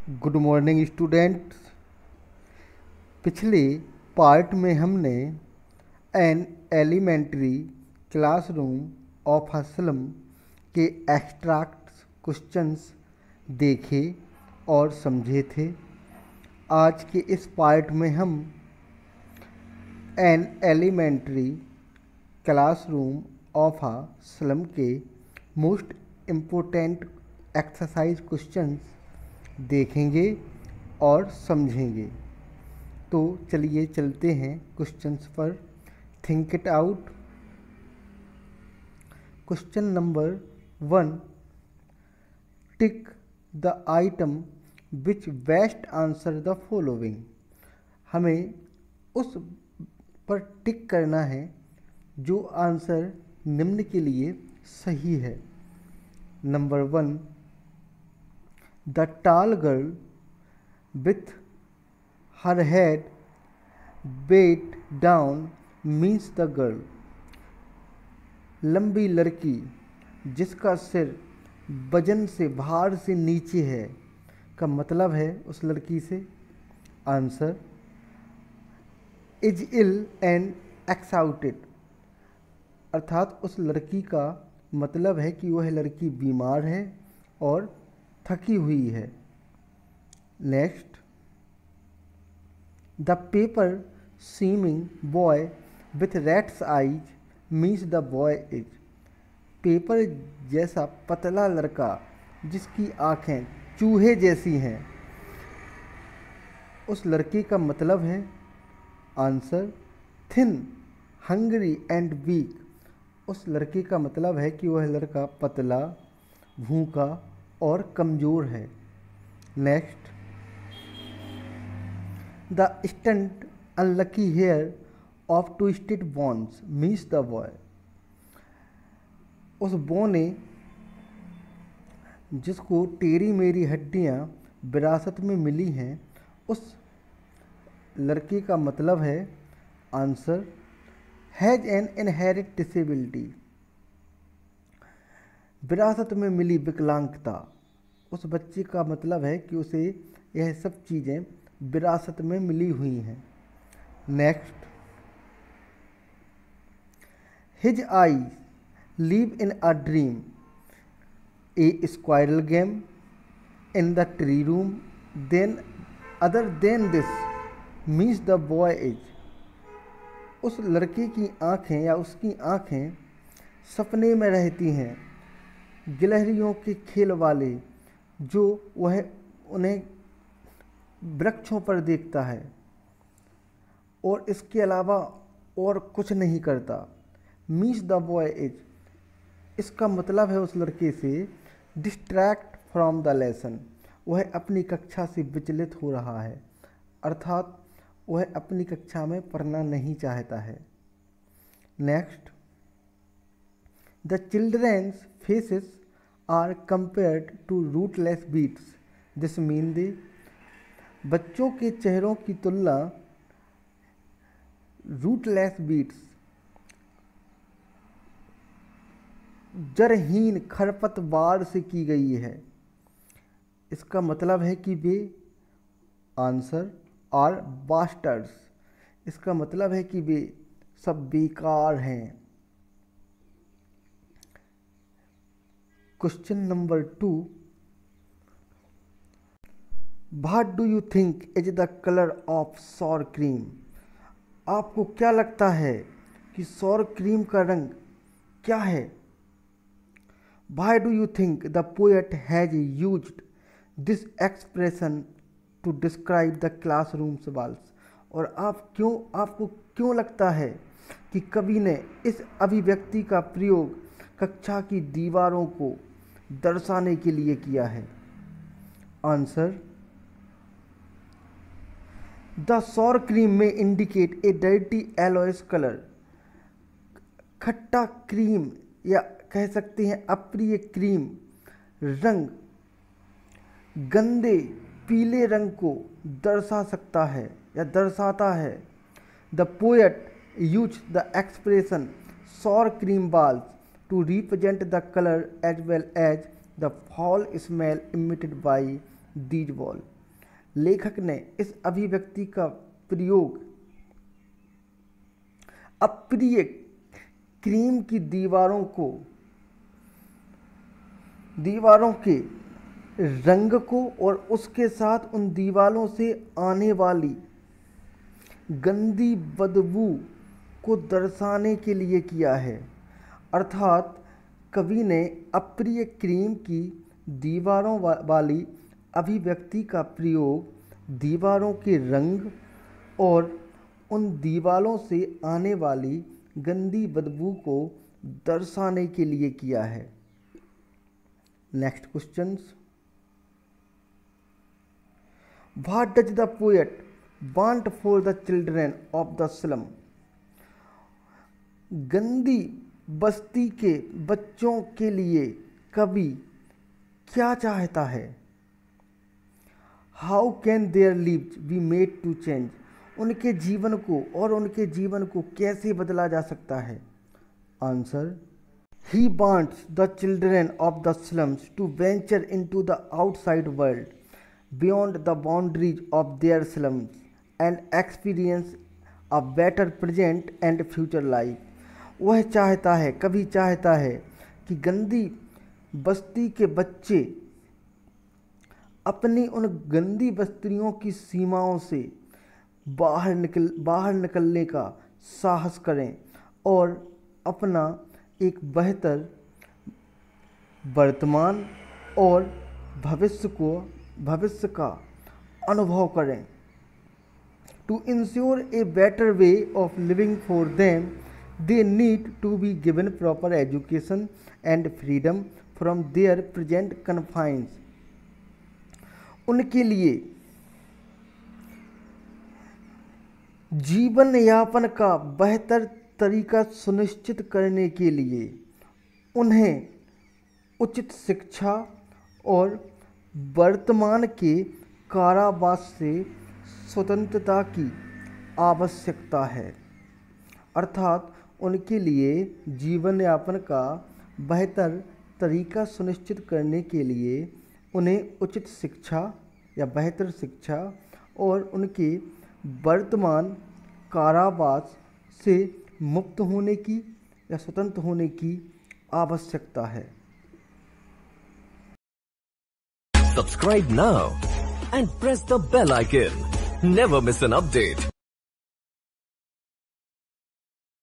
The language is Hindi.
Good morning students. पिछले पार्ट में हमने an elementary classroom of Aslam के एक्सट्रैक्ट क्वेश्चंस देखे और समझे थे। आज के इस पार्ट में हम an elementary classroom of Aslam के मोस्ट इम्पोर्टेंट एक्सरसाइज क्वेश्चंस देखेंगे और समझेंगे। तो चलिए चलते हैं क्वेश्चंस पर। Think it out. Question number 1, tick the item which best answer the following. हमें उस पर टिक करना है जो आंसर निम्न के लिए सही है। Number 1, The tall girl with her head bent down means the girl. लंबी लड़की जिसका सिर वजन से भार से नीचे है का मतलब है उस लड़की से। आंसर इज इल एंड एक्साउटेड, अर्थात उस लड़की का मतलब है कि वह लड़की बीमार है और थकी हुई है। Next, the paper seeming boy with rat's eyes means the boy is. Paper जैसा पतला लड़का जिसकी आंखें चूहे जैसी हैं, उस लड़के का मतलब है। Answer thin, hungry and weak, उस लड़के का मतलब है कि वह लड़का पतला, भूखा और कमज़ोर है। Next, the stunt unlucky heir of twisted bones means the boy. उस बौने जिसको टेढ़ी मेरी हड्डियां विरासत में मिली हैं, उस लड़के का मतलब है। Answer has an inherit disability, विरासत में मिली विकलांगता, उस बच्चे का मतलब है कि उसे यह सब चीज़ें विरासत में मिली हुई हैं। Next, his eye live in a dream a squirrel game in the tree room then other than this means the boy is. उस लड़के की आँखें या उसकी आँखें सपने में रहती हैं गिलहरियों के खेल वाले, जो वह उन्हें वृक्षों पर देखता है और इसके अलावा और कुछ नहीं करता। मीन्स द बॉय इज, इसका मतलब है उस लड़के से डिस्ट्रैक्ट फ्रॉम द लेसन, वह अपनी कक्षा से विचलित हो रहा है, अर्थात वह अपनी कक्षा में पढ़ना नहीं चाहता है। Next, the children's faces are compared to rootless beats this mean they. बच्चों के चेहरों की तुलना रूटलेस बीट्स, जड़हीन खरपतवार से की गई है। इसका मतलब है कि वे आंसर आर बास्टर्ड्स, इसका मतलब है कि वे सब बेकार हैं। Question number 2, what do you think is the colour of sour cream. आपको क्या लगता है कि सॉर क्रीम का रंग क्या है। Why do you think the poet has used this expression to describe the classrooms walls. और आपको क्यों लगता है कि कवि ने इस अभिव्यक्ति का प्रयोग कक्षा की दीवारों को दर्शाने के लिए किया है। आंसर, द सॉर क्रीम में इंडिकेट ए डर्टी एलोइस कलर। खट्टा क्रीम या कह सकते हैं अप्रिय क्रीम रंग गंदे पीले रंग को दर्शा सकता है या दर्शाता है। The poet use the expression sour cream balls to represent the color as well as the foul smell emitted by these balls. लेखक ने इस अभिव्यक्ति का प्रयोग अप्रिय क्रीम की दीवारों के रंग को और उसके साथ उन दीवारों से आने वाली गंदी बदबू को दर्शाने के लिए किया है। अर्थात कवि ने अप्रिय क्रीम की दीवारों वाली अभिव्यक्ति का प्रयोग दीवारों के रंग और उन दीवारों से आने वाली गंदी बदबू को दर्शाने के लिए किया है। Next questions. What does the poet want for the children of the slum? गंदी बस्ती के बच्चों के लिए कवि क्या चाहता है? How can their lives be made to change? उनके जीवन को कैसे बदला जा सकता है? Answer, he wants the children of the slums to venture into the outside world beyond the boundaries of their slums and experience a better present and future life. कवि चाहता है कि गंदी बस्ती के बच्चे अपनी उन गंदी बस्तियों की सीमाओं से बाहर निकलने का साहस करें और अपना एक बेहतर वर्तमान और भविष्य का अनुभव करें। To ensure a better way of living for them, they need to be given proper education and freedom from their present confines. उनके लिए जीवन यापन का बेहतर तरीका सुनिश्चित करने के लिए उन्हें उचित शिक्षा और वर्तमान के कारावास से स्वतंत्रता की आवश्यकता है। अर्थात उनके लिए जीवन यापन का बेहतर तरीका सुनिश्चित करने के लिए उन्हें उचित शिक्षा या बेहतर शिक्षा और उनके वर्तमान कारावास से मुक्त होने की या स्वतंत्र होने की आवश्यकता है। Subscribe now and press the bell icon. Never miss an update.